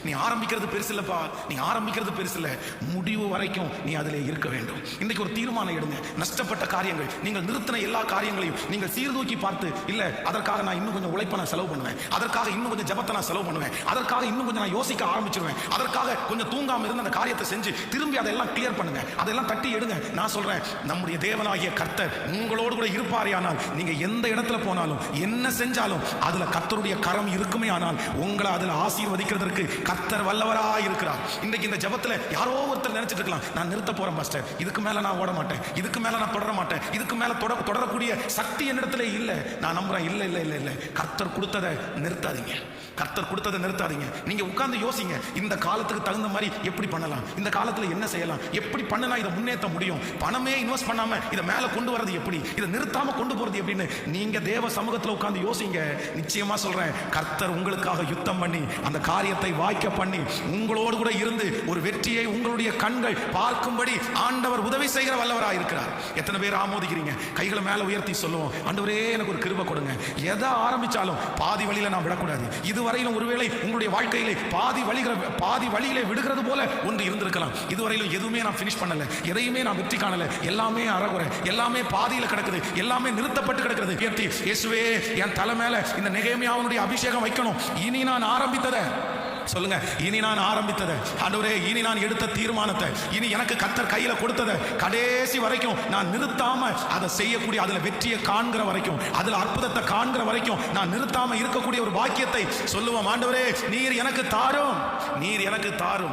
நீ ஆரம்பிக்கிறது பெருசு இல்லப்பா, நீ ஆரம்பிக்கிறது பெருசு இல்ல, முடிவு வரைக்கும் நீ அதிலே இருக்க வேண்டும். இன்னைக்கு ஒரு தீர்மானம் எடுங்க. நஷ்டப்பட்ட காரியங்கள், நீங்கள் நிறுத்தின எல்லா காரியங்களையும் நீங்கள் சீர்தூக்கி பார்த்து, இல்ல அதற்காக நான் இன்னும் கொஞ்சம் உழைப்பை நான் செலவு பண்ணுவேன், அதற்காக இன்னும் கொஞ்சம் ஜபத்தை நான் செலவு பண்ணுவேன், அதற்காக இன்னும் கொஞ்சம் நான் யோசிக்க ஆரம்பிச்சிருவேன், அதற்காக கொஞ்சம் தூங்காம இருந்து அந்த காரியத்தை செஞ்சு திரும்பி அதெல்லாம் கிளியர் பண்ணுங்க, அதெல்லாம் தட்டி எடுங்க. நான் சொல்றேன், நம்முடைய தேவனாகிய கர்த்தர் உங்களோடு கூட இருப்பாரே ஆனால் நீங்க எந்த இடத்துல போனாலும் என்ன செஞ்சாலும் அதுல கர்த்தருடைய கரம் இருக்குமே ஆனால் உங்களை அதுல ஆசீர்வதிக்கிறதற்கு கர்த்தர் வல்லவராய் இருக்கிறார். இன்னைக்கு இந்த ஜபத்துல யாரோ ஒருத்தர் நினைச்சிட்டு இருக்கலாம், நான் நிறுத்த போறேன் பாஸ்டர், இதுக்கு மேல நான் ஓட மாட்டேன், இதுக்கு மேல நான் தொடர மாட்டேன், இதுக்கு மேல தொடரக்கூடிய சக்தி என்னிடத்துல இல்ல. நான் நம்புறேன், இல்ல இல்ல இல்ல இல்ல, கர்த்தர் கொடுத்ததை நிறுத்தாதீங்க, கர்த்தர் கொடுத்ததை நிறுத்தாதீங்க. நீங்க உட்கார்ந்து யோசிங்க, இந்த காலத்துக்கு தகுந்த மாதிரி எப்படி பண்ணலாம், இந்த காலத்துல என்ன செய்யலாம், எப்படி பண்ணனா இதை முன்னேற்ற முடியும், பணமே இன்வெஸ்ட் பண்ணாம இதை மேல கொண்டு வரது எப்படி, இதை நிறுத்தாம கொண்டு போறது எப்படின்னு நீங்க தேவ சமூகத்துல உட்கார்ந்து யோசிங்க. நிச்சயமா சொல்றேன், கர்த்தர் உங்களுக்காக யுத்தம் பண்ணி அந்த காரியத்தை வாய்க்க பண்ணி உங்களோடு கூட இருந்து ஒரு வெற்றியை உங்களுடைய கண்கள் பார்க்கும்படி ஆண்டவர் உதவி செய்கிற வல்லவராக இருக்கிறார். எத்தனை பேர் ஆமோதிக்கிறீங்க? கைகளை மேல உயர்த்தி சொல்லுவோம், ஆண்டவரே எனக்கு ஒரு கிருபை கொடுங்க. எதை ஆரம்பிச்சாலும் பாதி வழியில நான் விடக்கூடாது. இதுவரையிலும் ஒருவேளை உங்களுடைய வாழ்க்கையிலே பாதி வழியிலே விடுகிறது போல ஒன்று இருந்திருக்கலாம். இதுவரையிலும் எதுவுமே நான் பினிஷ் பண்ணல, எதையுமே நான் வெற்றி காணல, எல்லாமே அறகுறை, எல்லாமே பாதியில கிடக்குது, எல்லாமே நிறுத்தப்பட்டு கிடக்கிறது. இயேசுவே என் தலை மேல இந்த நெகேமியாவுடைய அபிஷேகம் வைக்கணும். இனி நான் ஆரம்பித்ததை சொல்லுங்க, இனி நான் ஆரம்பித்ததை, ஆண்டவரே இனி நான் எடுத்த தீர்மானத்தை, இனி எனக்கு கர்த்தர் கையில கொடுத்ததை கடைசி வரைக்கும் நான் நிறுத்தாம அதை செய்யக்கூடிய, அதுல வெற்றியை காண்கிற வரைக்கும், அதுல அற்புதத்தை காண்கிற வரைக்கும் நான் நிறுத்தாம இருக்கக்கூடிய ஒரு வாக்கியத்தை சொல்லுவோம். ஆண்டவரே நீர் எனக்கு தாரும், நீர் எனக்கு தாரும்.